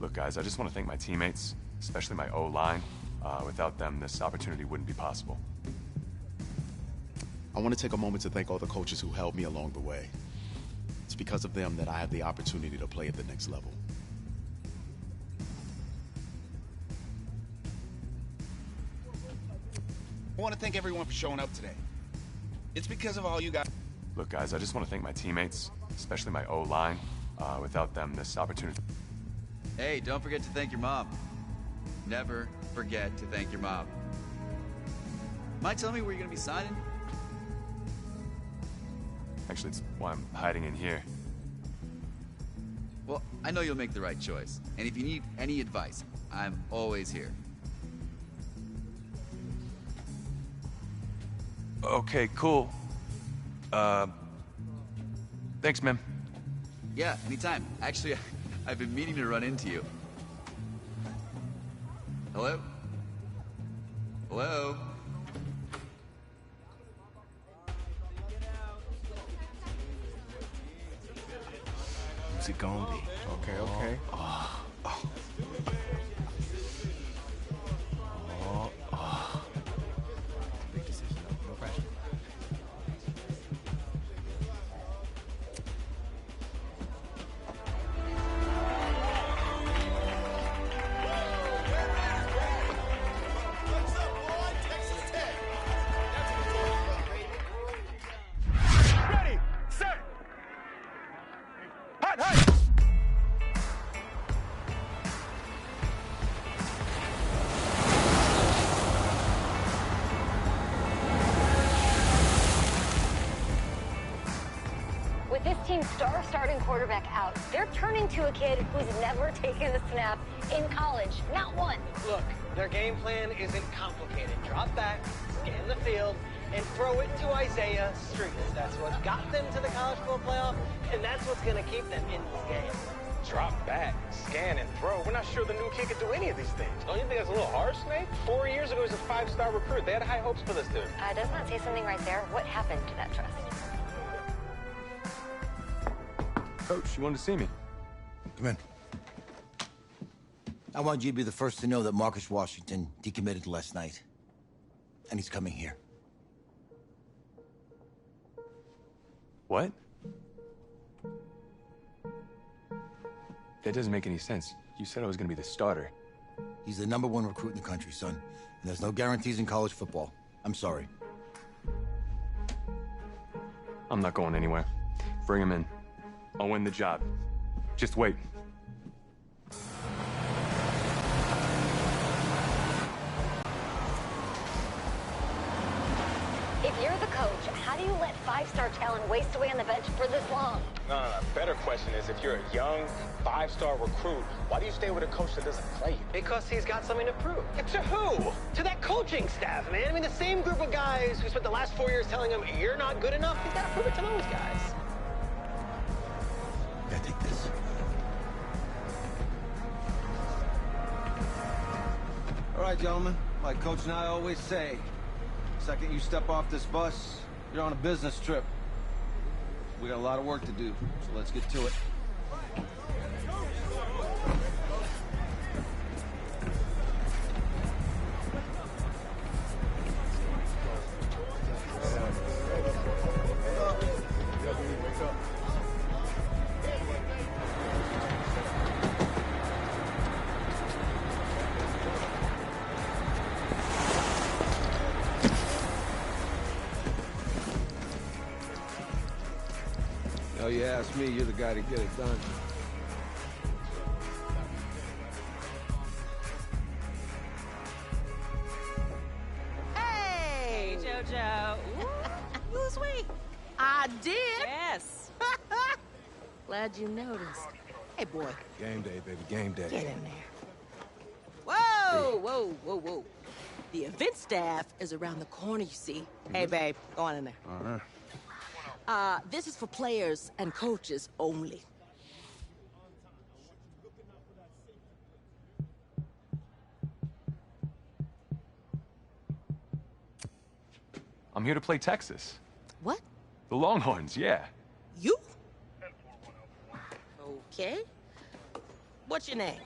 Look, guys, I just want to thank my teammates, especially my O-line. Without them, this opportunity wouldn't be possible. I want to take a moment to thank all the coaches who helped me along the way. It's because of them that I have the opportunity to play at the next level. I want to thank everyone for showing up today. It's because of all you guys. Look, guys, I just want to thank my teammates, especially my O-line. Without them, this opportunity... Hey, don't forget to thank your mom. Never forget to thank your mom. Mind telling me where you're gonna be signing? Actually, it's why I'm hiding in here. Well, I know you'll make the right choice. And if you need any advice, I'm always here. Okay, cool. Thanks, man. Yeah, anytime. Actually, I've been meaning to run into you. Hello? Hello? Who's it gonna be? Okay. Big decision, no pressure. Ready, set, hot. With this team's star starting quarterback out, they're turning to a kid who's never taken a snap in college. Not one. Look, their game plan isn't complicated. Drop back, scan the field, and throw it to Isaiah Street. That's what got them to the college football playoff, and that's what's going to keep them in this game. Drop back, scan, and throw. We're not sure the new kid can do any of these things. Don't you think that's a little harsh, Nate? 4 years ago, he was a 5-star recruit. They had high hopes for this dude. Does not say something right there? What happened to that trust? Coach, you wanted to see me? Come in. I want you to be the first to know that Marcus Washington decommitted last night. And he's coming here. What? That doesn't make any sense. You said I was gonna be the starter. He's the #1 recruit in the country, son. And there's no guarantees in college football. I'm sorry. I'm not going anywhere. Bring him in. I'll win the job. Just wait. If you're the coach, how do you let 5-star talent waste away on the bench for this long? No. Better question is, if you're a young 5-star recruit, why do you stay with a coach that doesn't play you? Because he's got something to prove. To who? To that coaching staff, man. I mean, the same group of guys who spent the last 4 years telling him, you're not good enough, he's got to prove it to those guys. Yeah, take this. All right, gentlemen. Like Coach and I always say, the second you step off this bus, you're on a business trip. We got a lot of work to do, so let's get to it. Oh, you ask me, you're the guy to get it done. Hey, JoJo. You was sweet. I did. Yes. Glad you noticed. Hey, boy. Game day, baby, game day. Get in there. Whoa. The event staff is around the corner, you see. Hey, babe, go on in there. All right. This is for players and coaches only. I'm here to play Texas. What? The Longhorns, yeah. You? Okay. What's your name?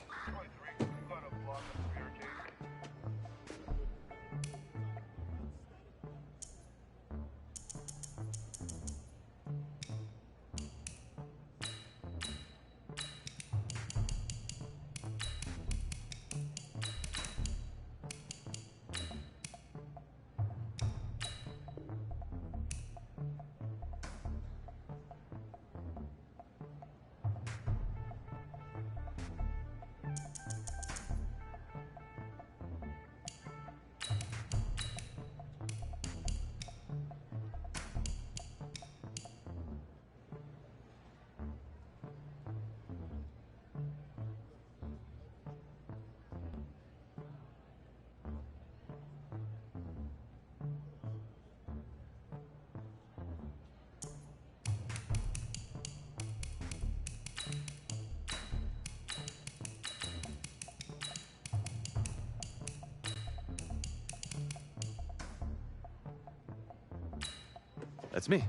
That's me.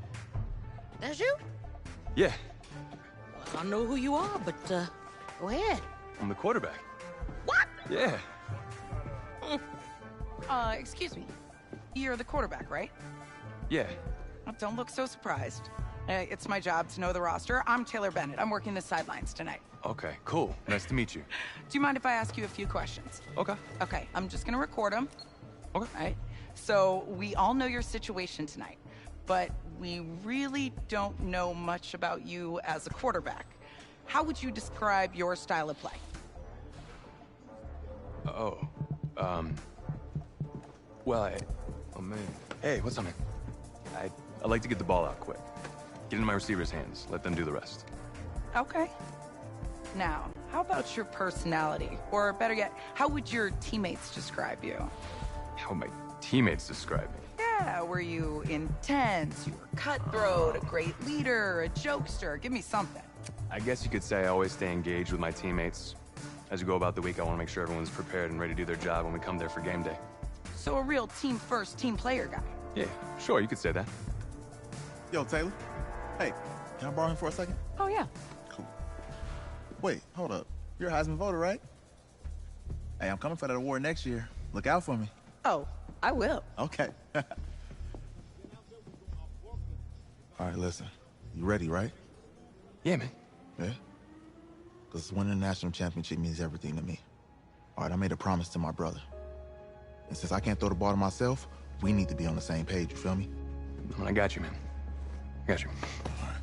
That's you? Yeah, Well, I don't know who you are, but go ahead. I'm the quarterback. What? Yeah. Excuse me. You're the quarterback, right? Yeah. Don't look so surprised. It's my job to know the roster. I'm Taylor Bennett. I'm working the sidelines tonight. Okay, cool. Nice to meet you. Do you mind if I ask you a few questions? Okay. Okay, I'm just gonna record them. Okay. All right. So we all know your situation tonight, but we really don't know much about you as a quarterback. How would you describe your style of play? Well, oh man. Hey, what's up, man? I like to get the ball out quick. Get into my receivers' hands. Let them do the rest. Okay. Now, how about your personality? Or better yet, how would your teammates describe you? How my teammates describe me. Yeah, were you intense? You were cutthroat, a great leader, a jokester? Give me something. I guess you could say I always stay engaged with my teammates. As we go about the week, I want to make sure everyone's prepared and ready to do their job when we come there for game day. So a real team-first, team-player guy. Yeah, sure, you could say that. Yo, Taylor. Hey, can I borrow him for a second? Oh, yeah. Cool. Wait, hold up. You're a Heisman voter, right? Hey, I'm coming for that award next year. Look out for me. Oh, I will. Okay. All right, listen. You ready, right? Yeah, man. Yeah? Because winning the national championship means everything to me. All right, I made a promise to my brother. And since I can't throw the ball to myself, we need to be on the same page, you feel me? I got you, man. I got you. All right.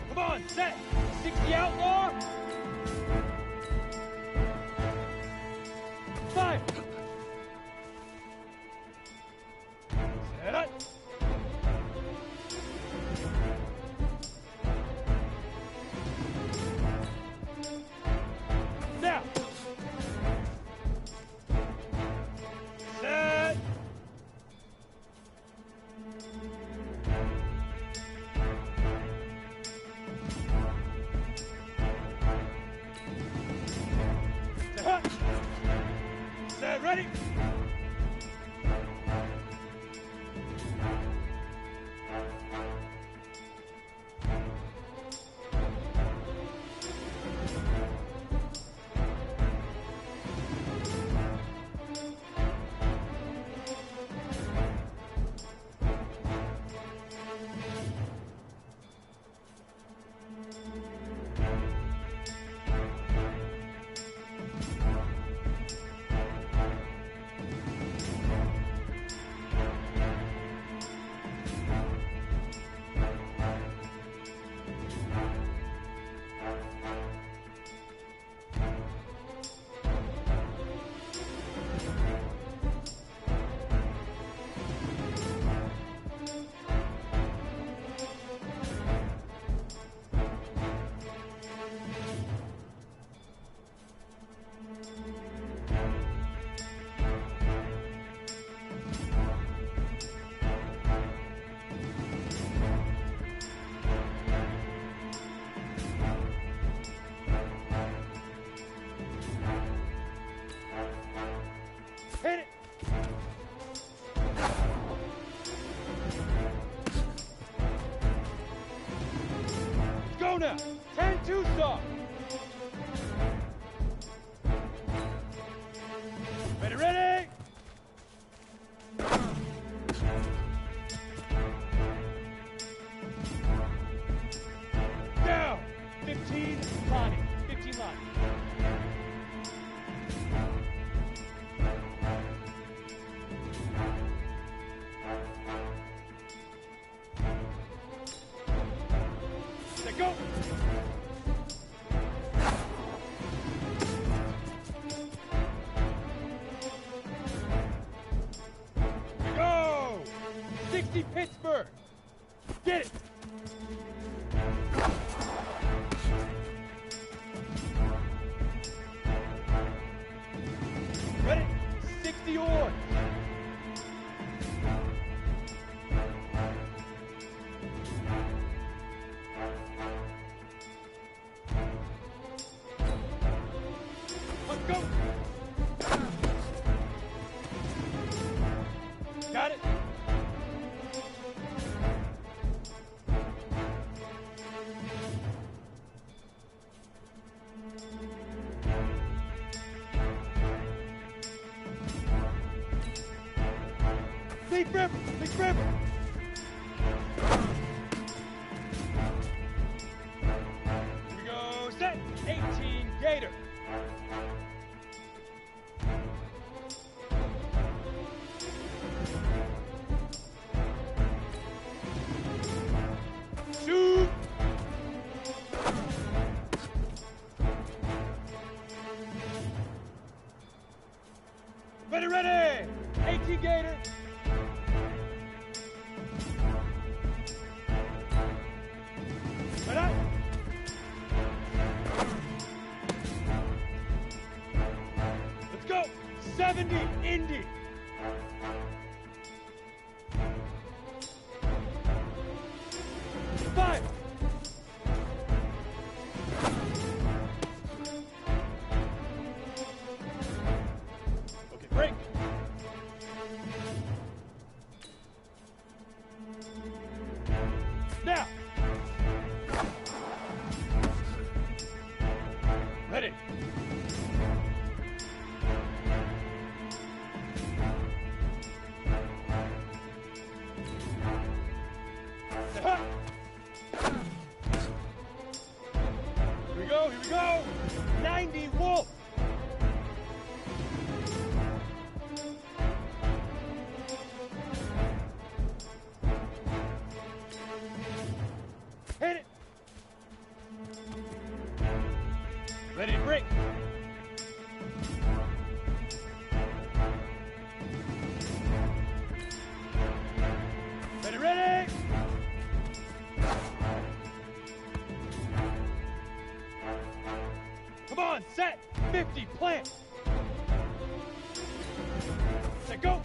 Come on, set! 60 outlaw! Fire! Set! Now! Set! Set, ready? Hit it! Let's go now! 10-2 stop! Ready, ready! Down! 15 line. 15 line. Let go! UC Pittsburgh. Get it. Ready? 60 on. Let's go. Got it. Big River! Big River! Here we go, set! 18, Gator! Shoot! Ready, ready! 18, Gator! Ready? Let's go! 70, Indy! Five! Okay, break! Now! Ready! Set. Here we go! 90 Wolf! Hit it! Ready to break! Ready, ready! Come on, set! 50, plant! Set, go!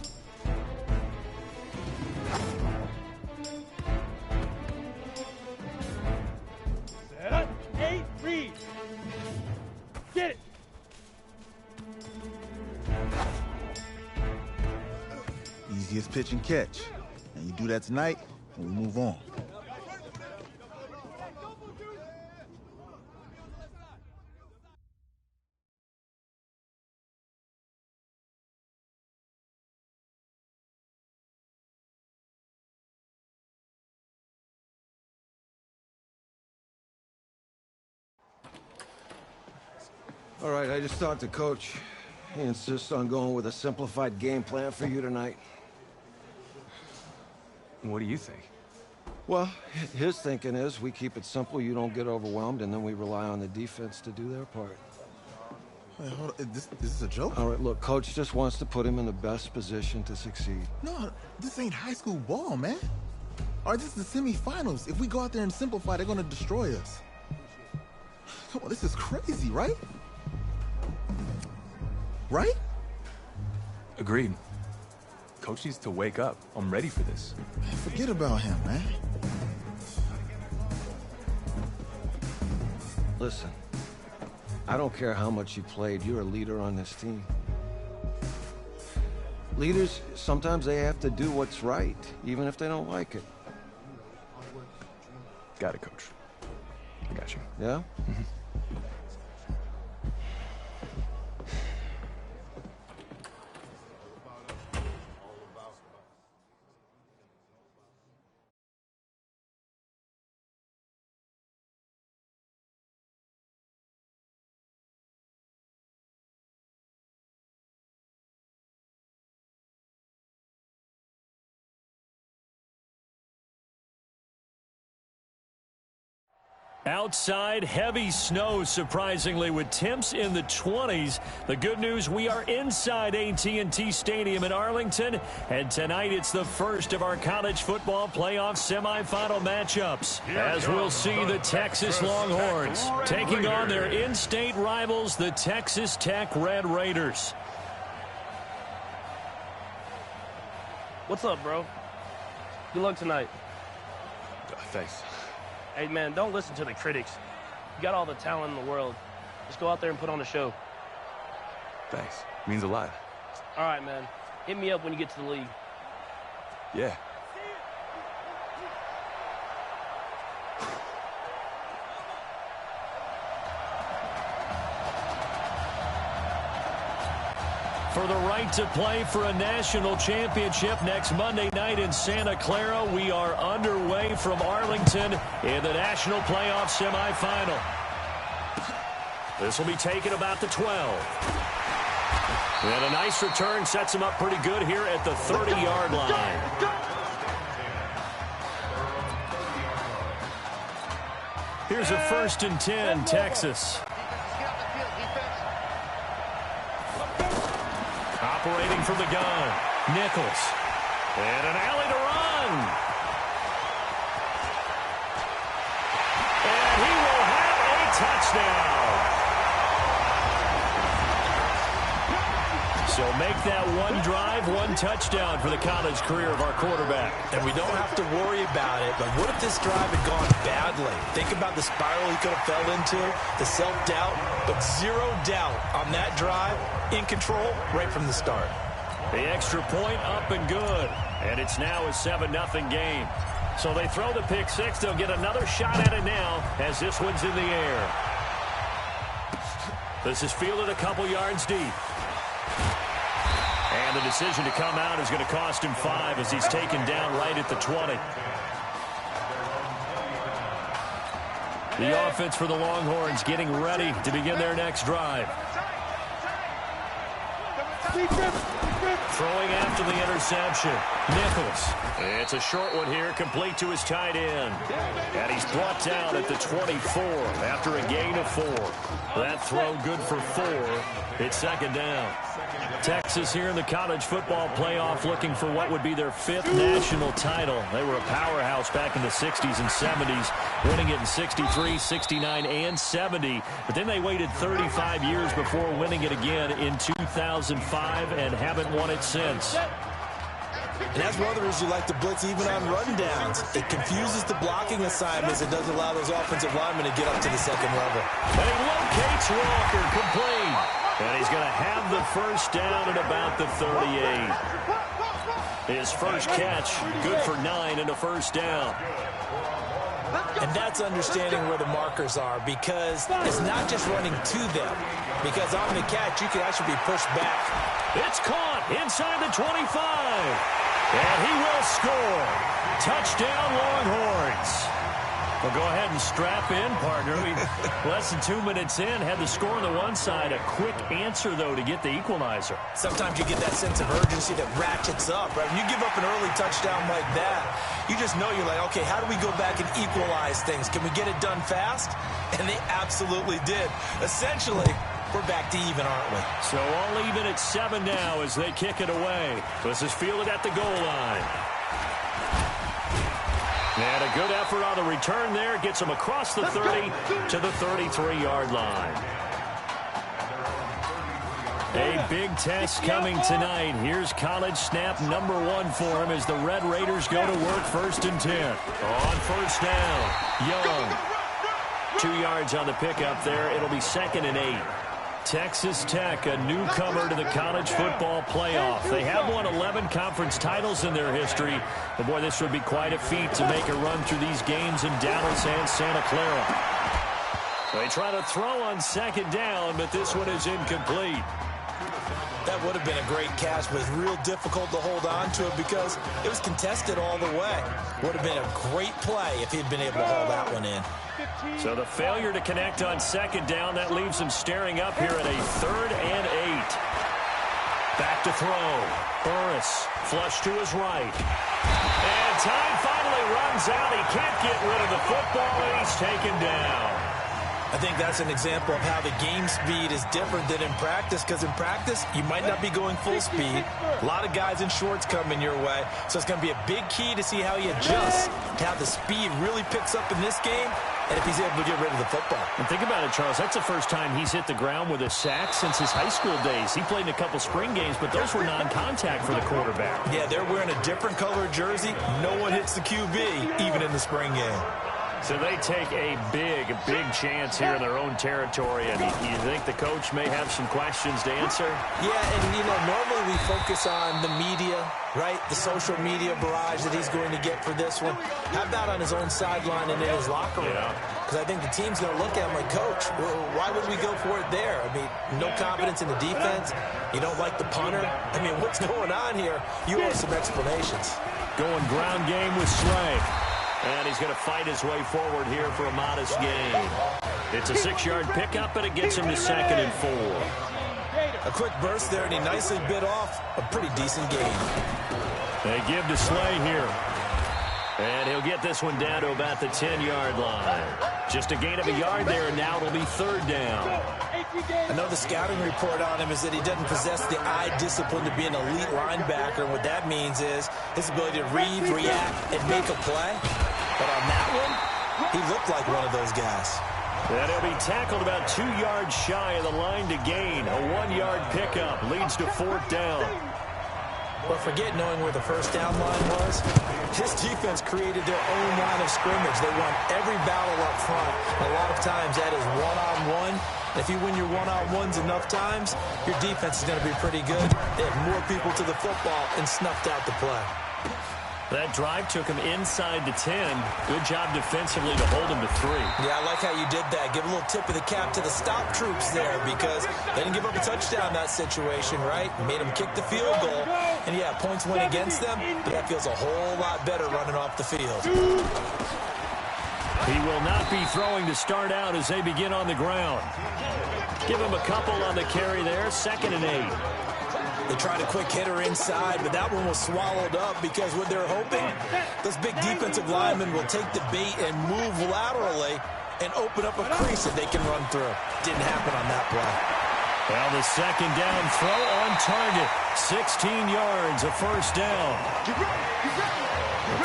Set up! 8, read! Get it! Easiest pitch and catch. And you do that tonight, and we move on. All right, I just talked to Coach. He insists on going with a simplified game plan for you tonight. What do you think? Well, his thinking is we keep it simple, you don't get overwhelmed, and then we rely on the defense to do their part. Wait, hold on. Is this a joke? All right, look, Coach just wants to put him in the best position to succeed. No, this ain't high school ball, man. All right, this is the semifinals. If we go out there and simplify, they're gonna destroy us. Come on, this is crazy, right? Right? Agreed. Coach needs to wake up. I'm ready for this. Man, forget about him, man. Listen, I don't care how much you played, you're a leader on this team. Leaders, sometimes they have to do what's right, even if they don't like it. Got it, Coach. I got you. Yeah? Mm-hmm. Outside, heavy snow, surprisingly, with temps in the 20s. The good news, we are inside AT&T Stadium in Arlington, and tonight it's the first of our college football playoff semifinal matchups, as we'll see the Texas Longhorns taking on their in-state rivals, the Texas Tech Red Raiders. What's up, bro? Good luck tonight. Thanks. Hey, man, don't listen to the critics. You got all the talent in the world. Just go out there and put on a show. Thanks. Means a lot. All right, man. Hit me up when you get to the league. Yeah. For the right to play for a national championship next Monday night in Santa Clara, we are underway from Arlington in the national playoff semifinal. This will be taken about the 12. And a nice return sets him up pretty good here at the 30-yard line. Here's a 1st and 10, Texas. Operating from the gun, Nichols. And an alley to run. And he will have a touchdown. So make that one drive, one touchdown for the college career of our quarterback. And we don't have to worry about it, but what if this drive had gone badly? Think about the spiral he could have fell into, the self-doubt, but zero doubt on that drive, in control right from the start. The extra point up and good. And it's now a 7-0 game. So they throw the pick six. They'll get another shot at it now as this one's in the air. This is fielded a couple yards deep. And the decision to come out is going to cost him 5 as he's taken down right at the 20. The offense for the Longhorns getting ready to begin their next drive. Throwing after the interception. Nichols. It's a short one here, complete to his tight end. And he's brought down at the 24 after a gain of 4. That throw good for 4. It's 2nd down. Texas here in the college football playoff looking for what would be their 5th national title. They were a powerhouse back in the 60s and 70s, winning it in 63, 69, and 70. But then they waited 35 years before winning it again in 2005 and haven't won it since. And that's one of the reasons you like to blitz even on rundowns. It confuses the blocking assignments. It doesn't allow those offensive linemen to get up to the 2nd level. And he locates Walker, complete. And he's going to have the 1st down at about the 38. His first catch, good for 9 and a 1st down. And that's understanding where the markers are, because it's not just running to them. Because on the catch, you can actually be pushed back. It's caught inside the 25. And he will score. Touchdown, Longhorns. Well, go ahead and strap in, partner. Less than 2 minutes in, had the score on the one side. A quick answer, though, to get the equalizer. Sometimes you get that sense of urgency that ratchets up, right? When you give up an early touchdown like that, you just know you're like, okay, how do we go back and equalize things? Can we get it done fast? And they absolutely did. Essentially, we're back to even, aren't we? So all even at 7 now as they kick it away. This is fielded at the goal line. And a good effort on the return there. Gets him across the 30 to the 33-yard line. A big test coming tonight. Here's college snap number 1 for him as the Red Raiders go to work 1st and 10. On 1st down, Young. 2 yards on the pickup there. It'll be 2nd and 8. Texas Tech, a newcomer to the college football playoff. They have won 11 conference titles in their history. But, boy, this would be quite a feat to make a run through these games in Dallas and Santa Clara. They try to throw on 2nd down, but this one is incomplete. That would have been a great catch, but it's real difficult to hold on to it because it was contested all the way. Would have been a great play if he'd been able to haul that one in. So the failure to connect on 2nd down, that leaves him staring up here at a 3rd and 8. Back to throw. Burris, flush to his right. And time finally runs out. He can't get rid of the football, and he's taken down. I think that's an example of how the game speed is different than in practice, because in practice, you might not be going full speed. A lot of guys in shorts coming your way, so it's going to be a big key to see how he adjusts to how the speed really picks up in this game, and if he's able to get rid of the football. And think about it, Charles. That's the first time he's hit the ground with a sack since his high school days. He played in a couple spring games, but those were non-contact for the quarterback. Yeah, they're wearing a different color jersey. No one hits the QB, even in the spring game. So they take a big chance here in their own territory. And you think the coach may have some questions to answer? Yeah, and, normally we focus on the media, right? The social media barrage that he's going to get for this one. How about on his own sideline and in his locker room? Because I think the team's going to look at him like, Coach, why would we go for it there? I mean, no confidence in the defense. You don't like the punter. I mean, what's going on here? You owe some explanations. Going ground game with Slay. And he's going to fight his way forward here for a modest gain. It's a 6-yard pickup, and it gets him to 2nd and 4. A quick burst there, and he nicely bit off a pretty decent gain. They give to Slay here. And he'll get this one down to about the 10-yard line. Just a gain of a yard there, and now it'll be 3rd down. I know the scouting report on him is that he doesn't possess the eye discipline to be an elite linebacker. And what that means is his ability to read, react, and make a play. But on that one, he looked like one of those guys. And he'll be tackled about 2 yards shy of the line to gain. A 1-yard pickup leads to 4th down. But forget knowing where the first down line was. His defense created their own line of scrimmage. They won every battle up front. And a lot of times that is one-on-one. If you win your one-on-ones enough times, your defense is going to be pretty good. They had more people to the football and snuffed out the play. That drive took him inside the 10. Good job defensively to hold him to 3. Yeah, I like how you did that. Give a little tip of the cap to the stop troops there, because they didn't give up a touchdown in that situation, right? Made them kick the field goal. And yeah, points went against them, but that feels a whole lot better running off the field. He will not be throwing to start out as they begin on the ground. Give him a couple on the carry there. 2nd and 8. They tried a quick hitter inside, but that one was swallowed up because what they're hoping, those big defensive linemen will take the bait and move laterally and open up a crease that they can run through. Didn't happen on that play. Well, the 2nd down throw on target. 16 yards, a 1st down.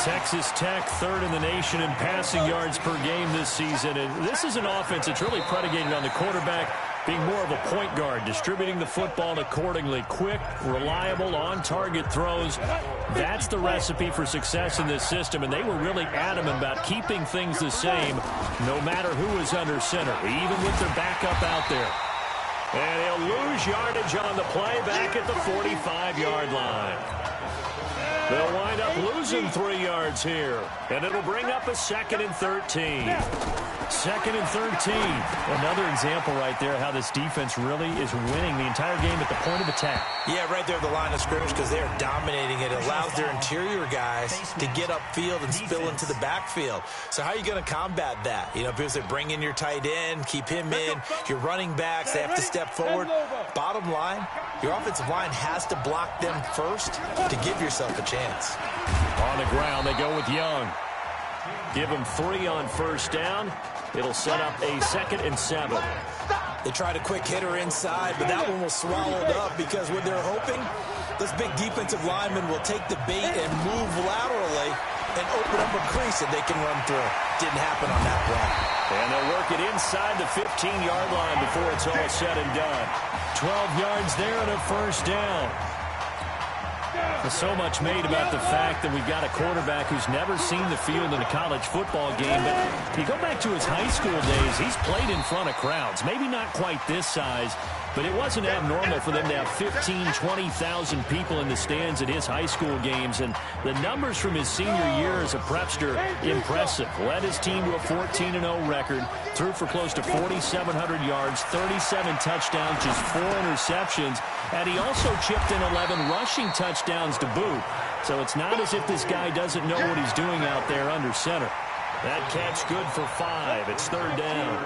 Texas Tech 3rd in the nation in passing yards per game this season. And this is an offense that's really predicated on the quarterback being more of a point guard, distributing the football accordingly. Quick, reliable, on-target throws. That's the recipe for success in this system, and they were really adamant about keeping things the same no matter who is under center, even with their backup out there. And he'll lose yardage on the play back at the 45-yard line. They'll wind up losing 3 yards here, and it'll bring up a 2nd and 13. 2nd and 13. Another example right there how this defense really is winning the entire game at the point of attack. Yeah, right there at the line of scrimmage, because they are dominating it. It allows their interior guys to get upfield and spill into the backfield. So how are you going to combat that? Because they bring in your tight end, keep him in. Your running backs, they have to step forward. Bottom line, your offensive line has to block them first to give yourself a chance. On the ground, they go with Young. Give him 3 on 1st down. It'll set up a 2nd and 7. They tried a quick hitter inside, but that one was swallowed up because what they're hoping, those big defensive linemen will take the bait and move laterally and open up a crease that they can run through. Didn't happen on that play. And they'll work it inside the 15-yard line before it's all said and done. 12 yards there and a 1st down. There's so much made about the fact that we've got a quarterback who's never seen the field in a college football game. But if you go back to his high school days, he's played in front of crowds. Maybe not quite this size, but it wasn't abnormal for them to have 15,000, 20,000 people in the stands at his high school games. And the numbers from his senior year as a prepster, impressive. Led his team to a 14-0 record, threw for close to 4,700 yards, 37 touchdowns, just 4 interceptions. And he also chipped in 11 rushing touchdowns to boot. So it's not as if this guy doesn't know what he's doing out there under center. That catch good for 5. It's 3rd down.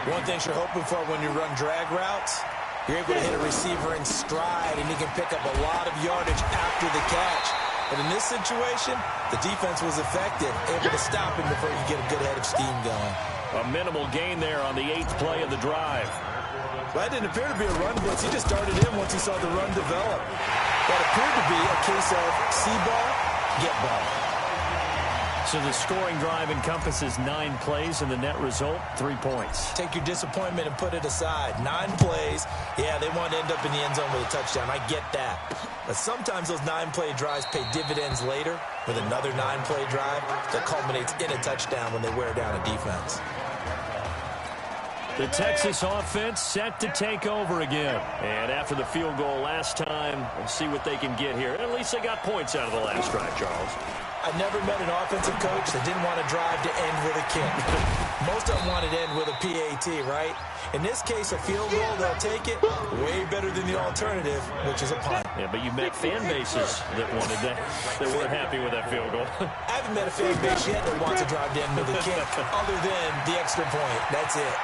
One thing you're hoping for when you run drag routes, you're able to hit a receiver in stride, and he can pick up a lot of yardage after the catch. But in this situation, the defense was effective, able to stop him before he could get a good head of steam going. A minimal gain there on the 8th play of the drive. Well, that didn't appear to be a run blitz. He just started in once he saw the run develop. That appeared to be a case of see ball, get ball. So the scoring drive encompasses 9 plays, and the net result, 3 points. Take your disappointment and put it aside. 9 plays. Yeah, they want to end up in the end zone with a touchdown. I get that. But sometimes those 9-play drives pay dividends later with another 9-play drive that culminates in a touchdown when they wear down a defense. The Texas offense set to take over again. And after the field goal last time, we'll see what they can get here. At least they got points out of the last drive, Charles. I never met an offensive coach that didn't want to drive to end with a kick. Most of them wanted to end with a PAT, right? In this case, a field goal, they'll take it. Way better than the alternative, which is a punt. Yeah, but you've met fan bases that wanted that weren't happy with that field goal. I haven't met a fan base yet that wants to drive to end with a kick, other than the extra point. That's it.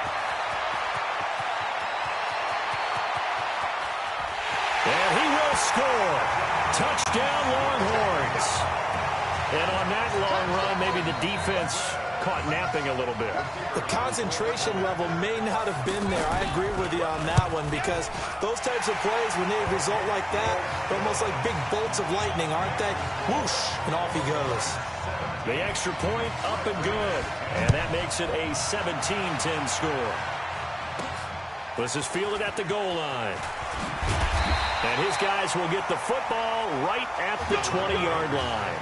And he will score. Touchdown, Longhorns. And on that long run, maybe the defense caught napping a little bit. The concentration level may not have been there. I agree with you on that one, because those types of plays, when they result like that, they're almost like big bolts of lightning, aren't they? Whoosh, and off he goes. The extra point up and good. And that makes it a 17-10 score. This is fielded at the goal line. And his guys will get the football right at the 20-yard line.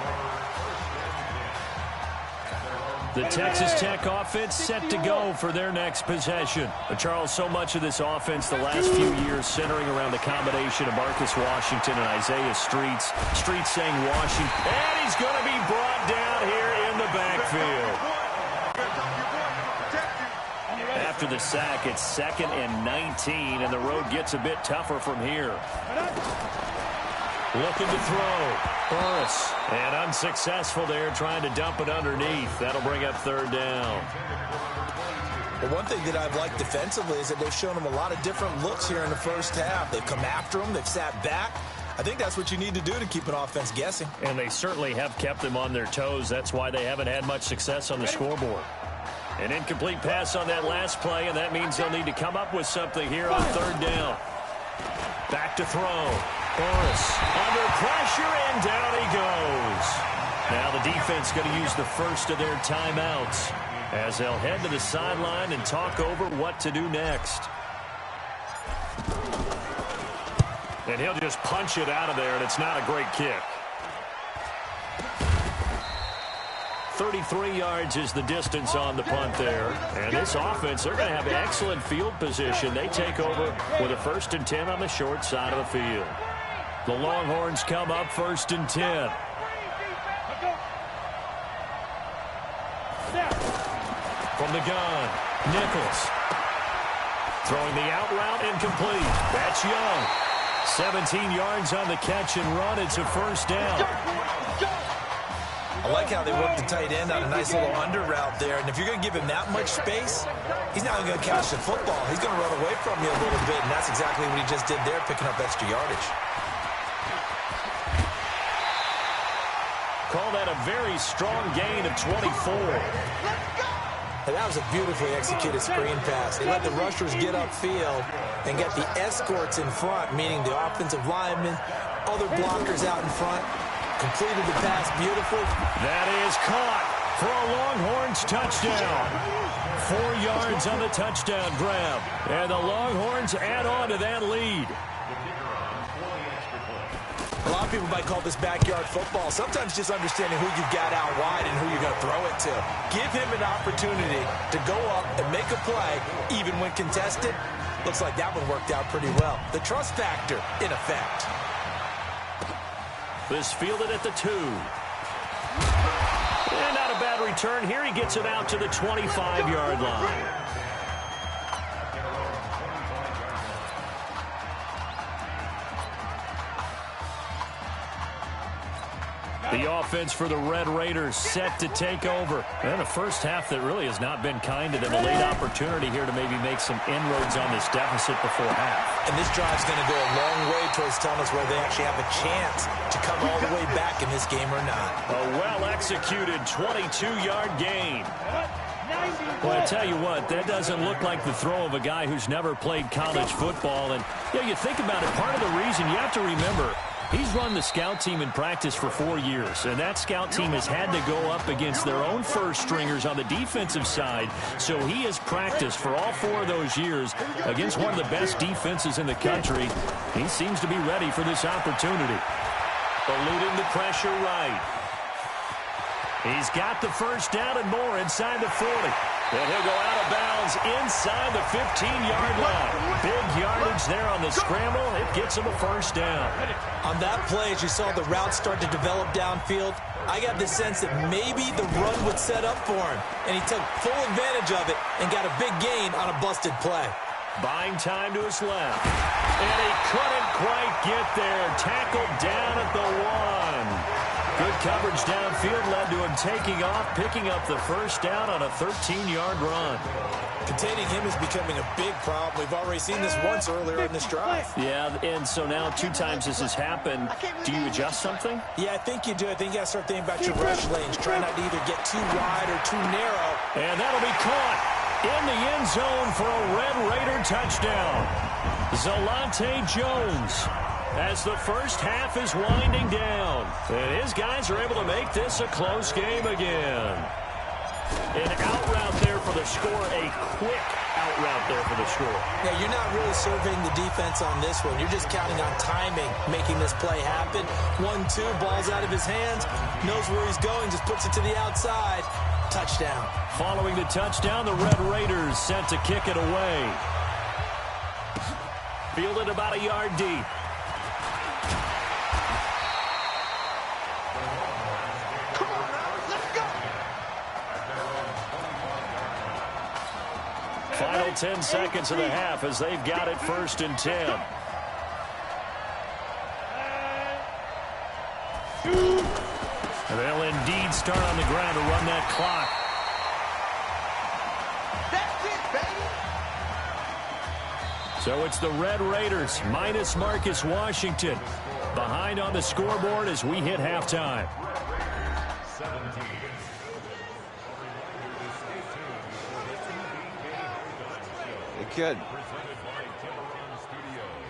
The Texas Tech offense set to go for their next possession. But Charles, so much of this offense the last few years centering around the combination of Marcus Washington and Isaiah Streets. Streets saying Washington. And he's going to be brought down here in the backfield. After the sack, it's 2nd and 19, and the road gets a bit tougher from here. Looking to throw. Burris. And unsuccessful there, trying to dump it underneath. That'll bring up 3rd down. Well, one thing that I've liked defensively is that they've shown them a lot of different looks here in the first half. They've come after them. They've sat back. I think that's what you need to do to keep an offense guessing. And they certainly have kept them on their toes. That's why they haven't had much success on the scoreboard. An incomplete pass on that last play, and that means they'll need to come up with something here on 3rd down. Back to throw. Burris under pressure, and down he goes. Now the defense going to use the first of their timeouts as they'll head to the sideline and talk over what to do next. And he'll just punch it out of there, and it's not a great kick. 33 yards is the distance on the punt there. And this offense, they're going to have excellent field position. They take over with a 1st and 10 on the short side of the field. The Longhorns come up 1st and 10. From the gun, Nichols. Throwing the out route, incomplete. That's Young. 17 yards on the catch and run. It's a 1st down. I like how they work the tight end on a nice little under route there. And if you're going to give him that much space, he's not going to catch the football. He's going to run away from you a little bit, and that's exactly what he just did there, picking up extra yardage. Call that a very strong gain of 24. And that was a beautifully executed screen pass. They let the rushers get upfield and get the escorts in front, meaning the offensive linemen, other blockers out in front. Completed the pass beautifully. That is caught for a Longhorns touchdown. 4 yards on the touchdown grab. And the Longhorns add on to that lead. A lot of people might call this backyard football. Sometimes just understanding who you've got out wide and who you're going to throw it to. Give him an opportunity to go up and make a play, even when contested. Looks like that one worked out pretty well. The trust factor in effect. This fielded at the 2. And not a bad return here. He gets it out to the 25-yard line. The offense for the Red Raiders set to take over. And a first half that really has not been kind to them. A late opportunity here to maybe make some inroads on this deficit before half. And this drive's going to go a long way towards telling us whether they actually have a chance to come all the way back in this game or not. A well-executed 22-yard gain. Well, I tell you what, that doesn't look like the throw of a guy who's never played college football. And, you think about it, part of the reason you have to remember, he's run the scout team in practice for 4 years, and that scout team has had to go up against their own first stringers on the defensive side, so he has practiced for all 4 of those years against one of the best defenses in the country. He seems to be ready for this opportunity. Eluding the pressure right. He's got the first down and more inside the 40. And he'll go out of bounds inside the 15-yard line. Big yardage there on the scramble. It gets him a first down. On that play, as you saw the route start to develop downfield, I got the sense that maybe the run would set up for him. And he took full advantage of it and got a big gain on a busted play. Buying time to his left. And he couldn't quite get there. Tackled down at the 1. Good coverage downfield led to him taking off, picking up the first down on a 13-yard run. Containing him is becoming a big problem. We've already seen this once earlier in this drive. Yeah, and so now 2 times this has happened. Do you adjust something? Yeah, I think you do. I think you got to start thinking about your rush lanes. Try not to either get too wide or too narrow. And that'll be caught in the end zone for a Red Raider touchdown. Zalante Jones, as the first half is winding down. And his guys are able to make this a close game again. An out route there for the score, a quick out route there for the score. Yeah, you're not really surveying the defense on this one. You're just counting on timing, making this play happen. 1-2, ball's out of his hands, knows where he's going, just puts it to the outside. Touchdown. Following the touchdown, the Red Raiders set to kick it away. Fielded about a yard deep. Final 10 seconds of the half as they've got it 1st and 10. And they'll indeed start on the ground to run that clock. So it's the Red Raiders minus Marcus Washington behind on the scoreboard as we hit halftime. Hey, kid.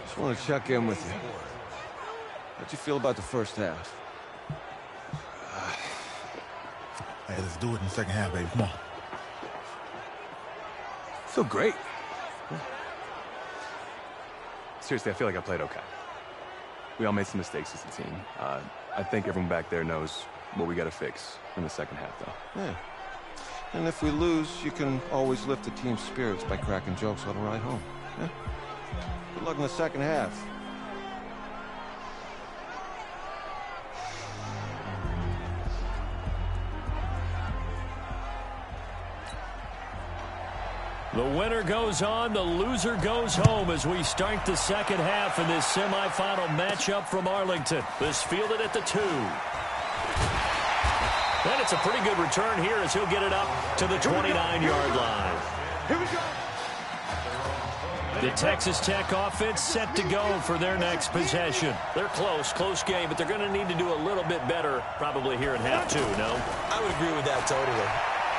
Just want to check in with you. How'd you feel about the first half? Hey, let's do it in the second half, baby. Come on. Feel great. Seriously, I feel like I played okay. We all made some mistakes as a team. I think everyone back there knows what we got to fix in the second half, though. Yeah. And if we lose, you can always lift the team's spirits by cracking jokes on the ride home. Yeah? Good luck in the second half. The winner goes on, the loser goes home as we start the second half in this semifinal matchup from Arlington. This fielded at the 2. And it's a pretty good return here as he'll get it up to the 29-yard line. Here we go. The Texas Tech offense set to go for their next possession. They're close game, but they're going to need to do a little bit better probably here in half 2, no? I would agree with that totally.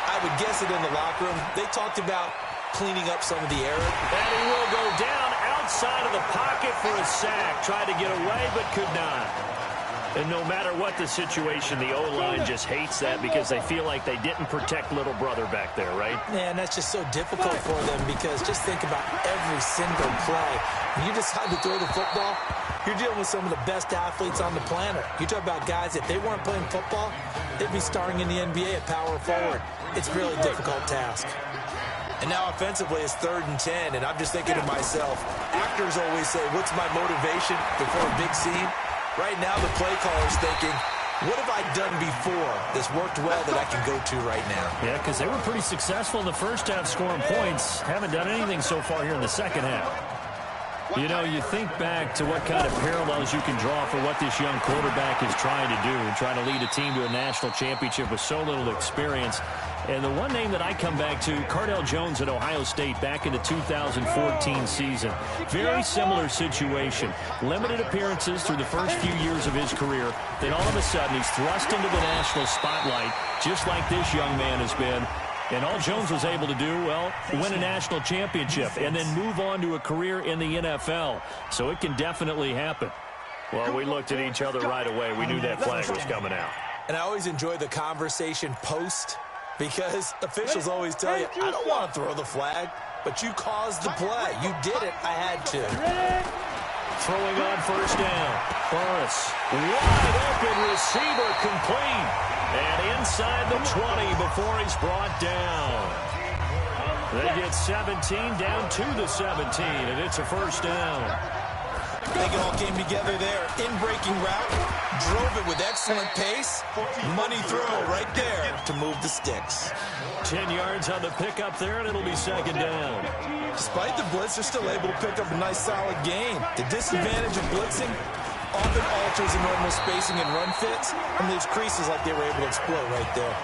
I would guess it in the locker room. They talked about cleaning up some of the error. And he will go down outside of the pocket for a sack. Tried to get away, but could not. And no matter what the situation, the O-line just hates that because they feel like they didn't protect little brother back there, right? Man, that's just so difficult for them because just think about every single play. When you decide to throw the football, you're dealing with some of the best athletes on the planet. You talk about guys, if they weren't playing football, they'd be starring in the NBA at power forward. It's a really difficult task. And now offensively, it's 3rd and 10, and I'm just thinking to myself, actors always say, what's my motivation before a big scene? Right now, the play caller's thinking, what have I done before that's worked well that I can go to right now? Yeah, because they were pretty successful in the first half scoring points. Haven't done anything so far here in the second half. You know, you think back to what kind of parallels you can draw for what this young quarterback is trying to do and trying to lead a team to a national championship with so little experience. And the one name that I come back to, Cardell Jones at Ohio State back in the 2014 season. Very similar situation. Limited appearances through the first few years of his career. Then all of a sudden he's thrust into the national spotlight, just like this young man has been. And all Jones was able to do, well, win a national championship and then move on to a career in the NFL. So it can definitely happen. Well, we looked at each other right away. We knew that flag was coming out. And I always enjoy the conversation post, because officials always tell you, I don't want to throw the flag, but you caused the play. You did it. I had to. Throwing on first down. Burris, wide open receiver, complete. And inside the 20 before he's brought down. They get 17 down to the 17, and it's a first down. I think it all came together there. In-breaking route, drove it with excellent pace. Money throw right there to move the sticks. 10 yards on the pickup there, and it'll be second down. Despite the blitz, they're still able to pick up a nice, solid gain. The disadvantage of blitzing often alters the normal spacing and run fits, and leaves creases like they were able to exploit right there.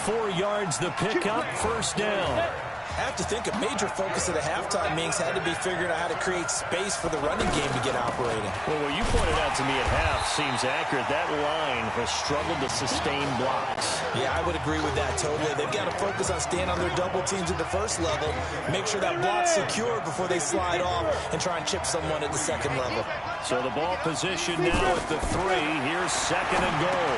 4 yards the pickup, first down. I have to think a major focus of the halftime meetings had to be figuring out how to create space for the running game to get operating. Well, what you pointed out to me at half seems accurate. That line has struggled to sustain blocks. Yeah, I would agree with that totally. They've got to focus on staying on their double teams at the first level, make sure that block's secure before they slide off and try and chip someone at the second level. So the ball position now at the 3. Here's second and goal.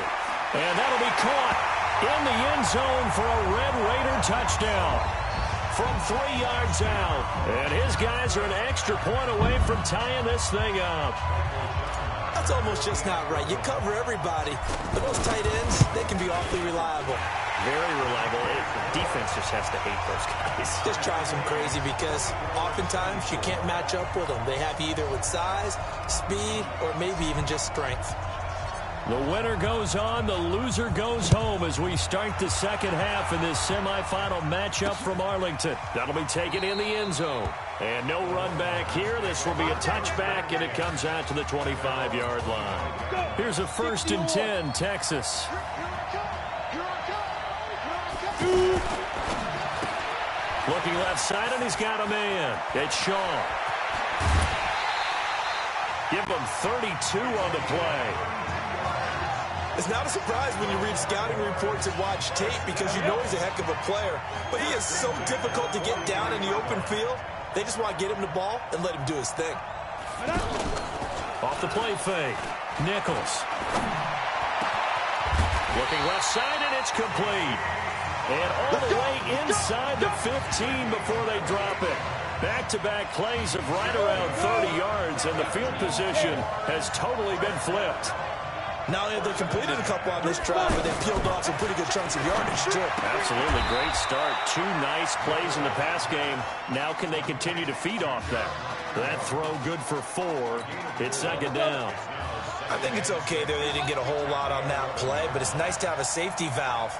And that'll be caught in the end zone for a Red Raider touchdown. From 3 yards out. And his guys are an extra point away from tying this thing up. That's almost just not right. You cover everybody, but those tight ends, they can be awfully reliable. Very reliable. The defense just has to hate those guys. Just drives them crazy because oftentimes you can't match up with them. They have you either with size, speed, or maybe even just strength. The winner goes on, the loser goes home as we start the second half in this semifinal matchup from Arlington. That'll be taken in the end zone. And no run back here. This will be a touchback, and it comes out to the 25-yard line. Here's a 1st and 10, Texas. Looking left side, and he's got a man. It's Shaw. Give him 32 on the play. It's not a surprise when you read scouting reports and watch tape because you know he's a heck of a player. But he is so difficult to get down in the open field. They just want to get him the ball and let him do his thing. Off the play fake. Nichols. Looking left side, and it's complete. And all the way inside the 15 before they drop it. Back-to-back plays of right around 30 yards, and the field position has totally been flipped. Not only have they completed a couple on this drive, but they've peeled off some pretty good chunks of yardage, too. Absolutely. Great start. 2 nice plays in the pass game. Now can they continue to feed off that? That throw good for 4. It's second down. I think it's okay there. They didn't get a whole lot on that play, but it's nice to have a safety valve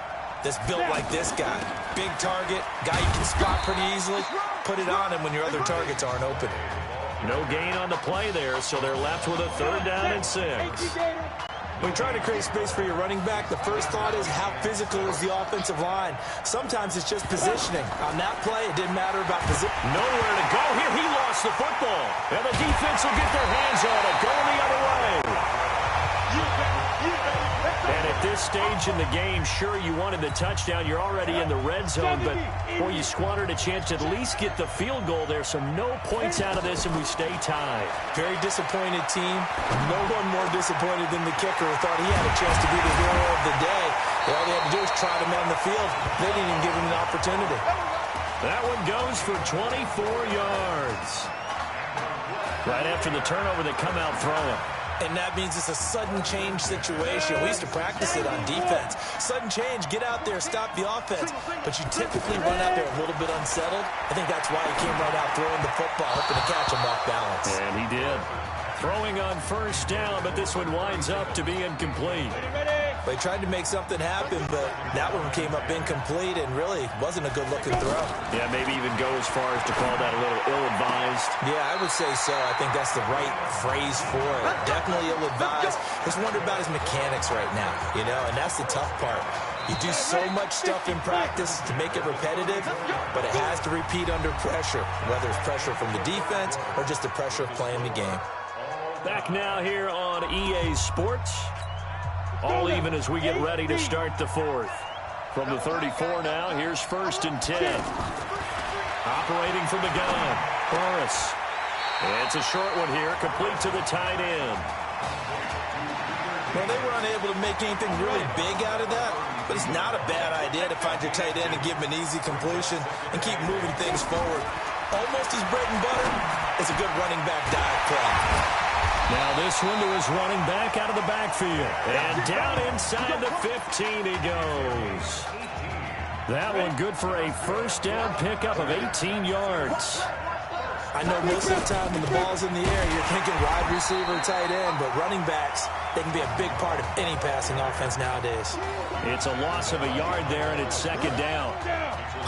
that's built like this guy. Big target, guy you can spot pretty easily. Put it on him when your other targets aren't open. No gain on the play there, so they're left with a 3rd down and 6. When you're trying to create space for your running back, the first thought is how physical is the offensive line. Sometimes it's just positioning. On that play, it didn't matter about position. Nowhere to go here. He lost the football. And the defense will get their hands on it. Going the other way. And at this stage in the game, sure, you wanted the touchdown. You're already in the red zone, but, boy, you squandered a chance to at least get the field goal there, so no points out of this, and we stay tied. Very disappointed team. No one more disappointed than the kicker who thought he had a chance to be the hero of the day. All they had to do was trot him on the field. They didn't even give him an opportunity. That one goes for 24 yards. Right after the turnover, they come out throwing. And that means it's a sudden change situation. We used to practice it on defense. Sudden change, get out there, stop the offense. But you typically run out there a little bit unsettled. I think that's why he came right out throwing the football, hoping to catch him off balance. And he did. Throwing on first down, but this one winds up to be incomplete. They tried to make something happen, but that one came up incomplete and really wasn't a good-looking throw. Yeah, maybe even go as far as to call that a little ill-advised. Yeah, I would say so. I think that's the right phrase for it. Definitely ill-advised. Just wonder about his mechanics right now, you know, and that's the tough part. You do so much stuff in practice to make it repetitive, but it has to repeat under pressure, whether it's pressure from the defense or just the pressure of playing the game. Back now here on EA Sports. All even as we get ready to start the fourth. From the 34 now, here's 1st and 10. Operating from the gun, Burris. It's a short one here, complete to the tight end. Well, they were unable to make anything really big out of that, but it's not a bad idea to find your tight end and give him an easy completion and keep moving things forward. Almost his bread and butter is a good running back dive play. Now this one to his running back out of the backfield. And down inside the 15 he goes. That one good for a first down pickup of 18 yards. I know most of the time when the ball's in the air, you're thinking wide receiver, tight end, but running backs, they can be a big part of any passing offense nowadays. It's a loss of a yard there, and it's 2nd down.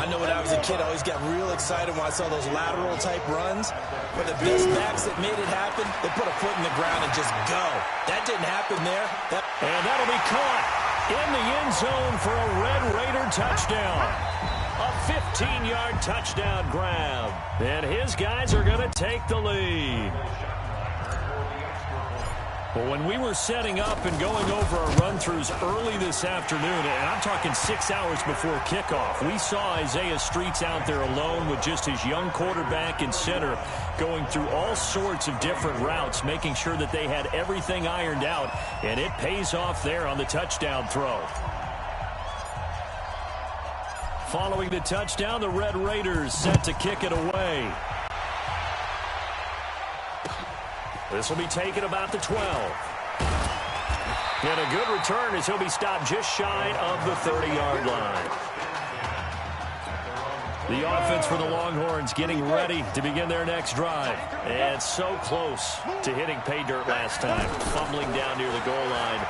I know when I was a kid, I always got real excited when I saw those lateral-type runs. But the best backs that made it happen, they put a foot in the ground and just go. That didn't happen there. And that'll be caught in the end zone for a Red Raider touchdown. A 15-yard touchdown grab. And his guys are going to take the lead. Well, when we were setting up and going over our run-throughs early this afternoon, and I'm talking 6 hours before kickoff, we saw Isaiah Streets out there alone with just his young quarterback and center going through all sorts of different routes, making sure that they had everything ironed out, and it pays off there on the touchdown throw. Following the touchdown, the Red Raiders set to kick it away. This will be taken about the 12. And a good return as he'll be stopped just shy of the 30-yard line. The offense for the Longhorns getting ready to begin their next drive. And so close to hitting pay dirt last time, fumbling down near the goal line.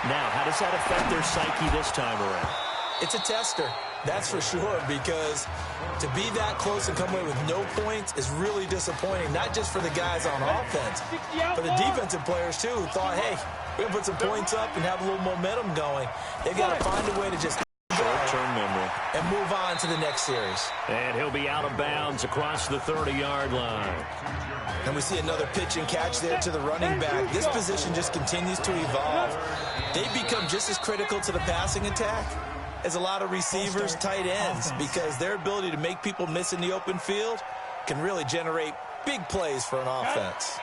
Now, how does that affect their psyche this time around? It's a tester. That's for sure, because to be that close and come away with no points is really disappointing, not just for the guys on offense, but the defensive players, too, who thought, hey, we're going to put some points up and have a little momentum going. They've got to find a way to just short-term memory and move on to the next series. And he'll be out of bounds across the 30-yard line. And we see another pitch and catch there to the running back. This position just continues to evolve. They become just as critical to the passing attack as a lot of receivers, tight ends, because their ability to make people miss in the open field can really generate big plays for an offense.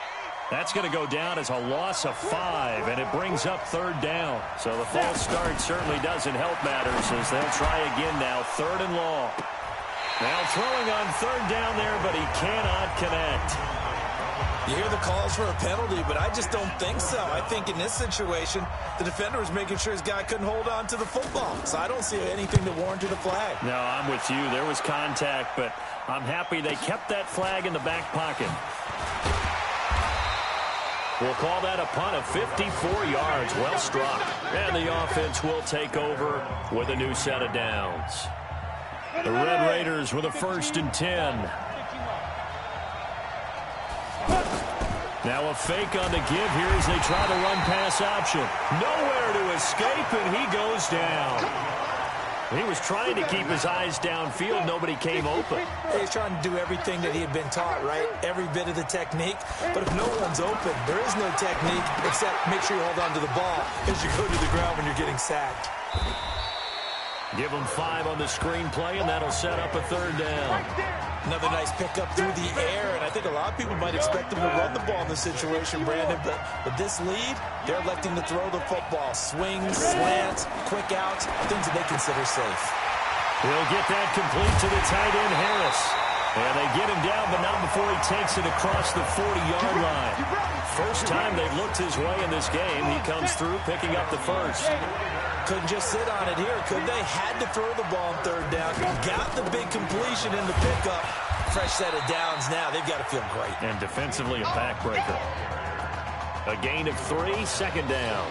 That's going to go down as a loss of 5, and it brings up 3rd down. So the false start certainly doesn't help matters as they'll try again now, 3rd and long. Now throwing on 3rd down there, but he cannot connect. You hear the calls for a penalty, but I just don't think so. I think in this situation, the defender was making sure his guy couldn't hold on to the football. So I don't see anything that warranted a flag. No, I'm with you. There was contact, but I'm happy they kept that flag in the back pocket. We'll call that a punt of 54 yards. Well struck. And the offense will take over with a new set of downs. The Red Raiders with a 1st and 10. Now a fake on the give here as they try the run-pass option. Nowhere to escape, and he goes down. He was trying to keep his eyes downfield. Nobody came open. He's trying to do everything that he had been taught, right? Every bit of the technique. But if no one's open, there is no technique except make sure you hold on to the ball as you go to the ground when you're getting sacked. Give him 5 on the screenplay, and that'll set up a 3rd down. Another nice pickup through the air, and I think a lot of people might expect him to run the ball in this situation, Brandon, but with this lead, they're electing to throw the football. Swings, slants, quick outs, things that they consider safe. He'll get that complete to the tight end, Harris. And they get him down, but not before he takes it across the 40-yard line. First time they've looked his way in this game. He comes through, picking up the 1st. Couldn't just sit on it here, could they? Had to throw the ball on 3rd down. Got the big completion in the pickup. Fresh set of downs now. They've got to feel great. And defensively, a backbreaker. A gain of 3, 2nd down.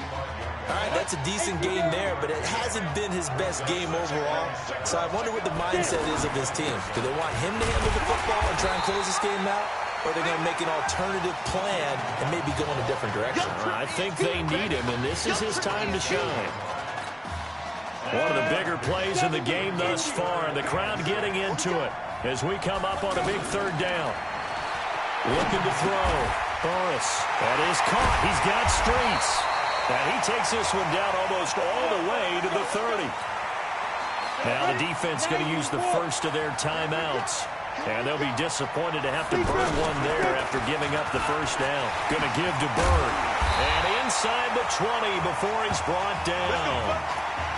All right, that's a decent game there, but it hasn't been his best game overall. So I wonder what the mindset is of his team. Do they want him to handle the football and try and close this game out? Or are they going to make an alternative plan and maybe go in a different direction? I think they need him, and this is his time to shine. One of the bigger plays in the game thus far, and the crowd getting into it as we come up on a big third down. Looking to throw. Burris. That is caught. He's got streets. And he takes this one down almost all the way to the 30. Now the defense going to use the first of their timeouts. And they'll be disappointed to have to burn one there after giving up the first down. Going to give to Bird. And inside the 20 before he's brought down.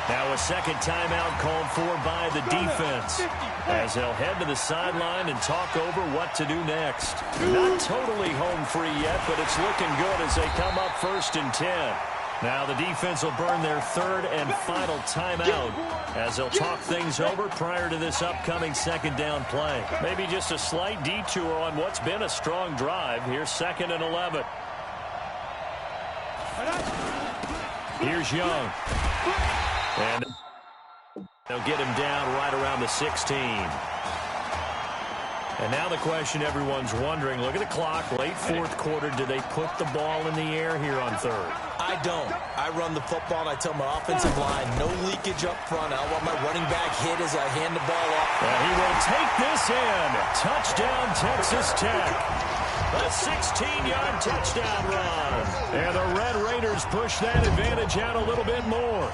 Now a second timeout called for by the defense as they'll head to the sideline and talk over what to do next. Not totally home free yet, but it's looking good as they come up 1st and 10. Now the defense will burn their third and final timeout as they'll talk things over prior to this upcoming second down play. Maybe just a slight detour on what's been a strong drive. Here's 2nd and 11. Here's Young. And they'll get him down right around the 16. And now the question everyone's wondering, look at the clock, late 4th quarter, do they put the ball in the air here on 3rd? I don't. I run the football, and I tell my offensive line, no leakage up front. I want my running back hit as I hand the ball off. And he will take this in. Touchdown, Texas Tech. A 16-yard touchdown run. And the Red Raiders push that advantage out a little bit more.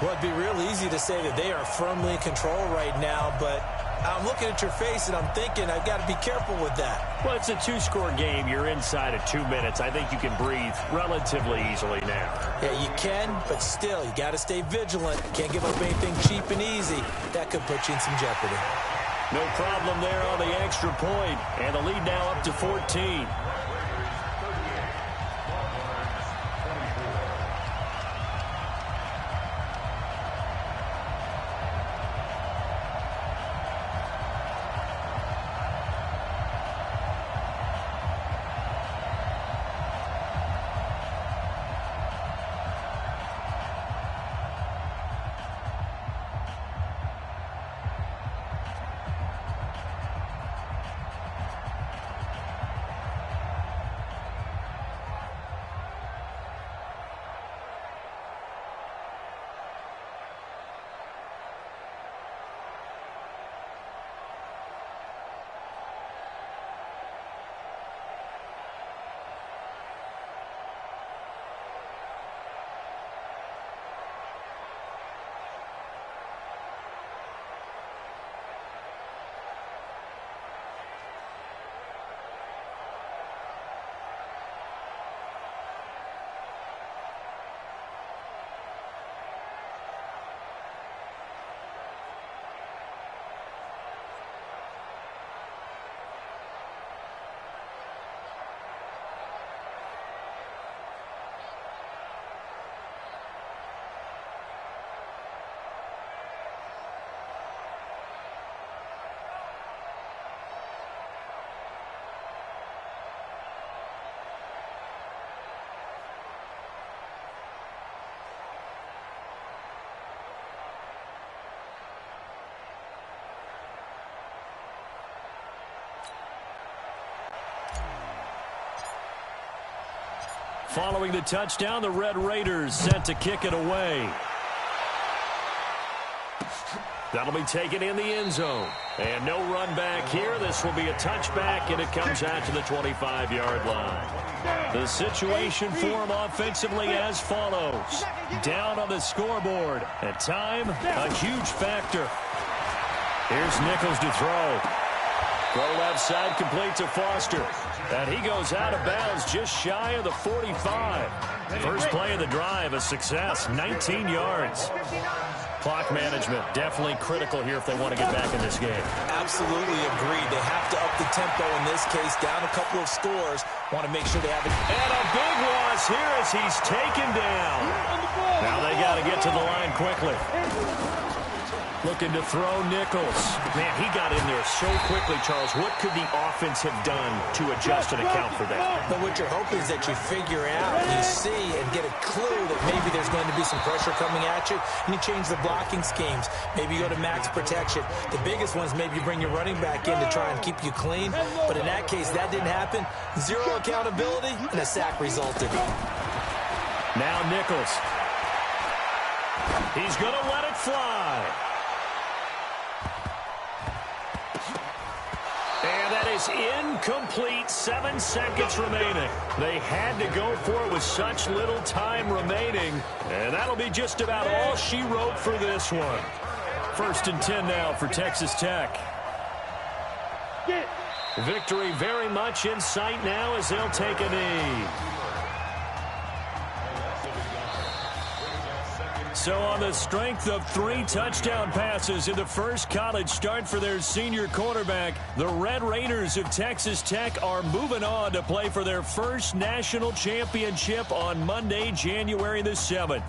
Well, it'd be real easy to say that they are firmly in control right now, but I'm looking at your face and I'm thinking I've got to be careful with that. Well, it's a 2-score game. You're inside of 2 minutes. I think you can breathe relatively easily now. Yeah, you can, but still, you got to stay vigilant. Can't give up anything cheap and easy. That could put you in some jeopardy. No problem there on the extra point, and the lead now up to 14. Following the touchdown, the Red Raiders set to kick it away. That'll be taken in the end zone. And no run back here. This will be a touchback, and it comes out to the 25-yard line. The situation for him offensively as follows. Down on the scoreboard. At time, a huge factor. Here's Nichols to throw. Throw left side, complete to Foster. And he goes out of bounds just shy of the 45. First play of the drive, a success, 19 yards. Clock management definitely critical here if they want to get back in this game. Absolutely agreed. They have to up the tempo in this case, down a couple of scores. Want to make sure they have it. And a big loss here as he's taken down. Now they got to get to the line quickly. Looking to throw Nichols. Man, he got in there so quickly, Charles. What could the offense have done to adjust and account for that? But what you're hoping is that you figure out, you see, and get a clue that there's going to be some pressure coming at you, and you change the blocking schemes. Maybe you go to max protection. The biggest ones, maybe you bring your running back in to try and keep you clean. But in that case, that didn't happen. Zero accountability, and a sack resulted. Now Nichols. He's going to let it fly. And that is incomplete. 7 seconds remaining. They had to go for it with such little time remaining. And that'll be just about all she wrote for this one. 1st and 10 now for Texas Tech. Victory very much in sight now as they'll take a knee. So on the strength of 3 touchdown passes in the first college start for their senior quarterback, the Red Raiders of Texas Tech are moving on to play for their first national championship on Monday, January the 7th.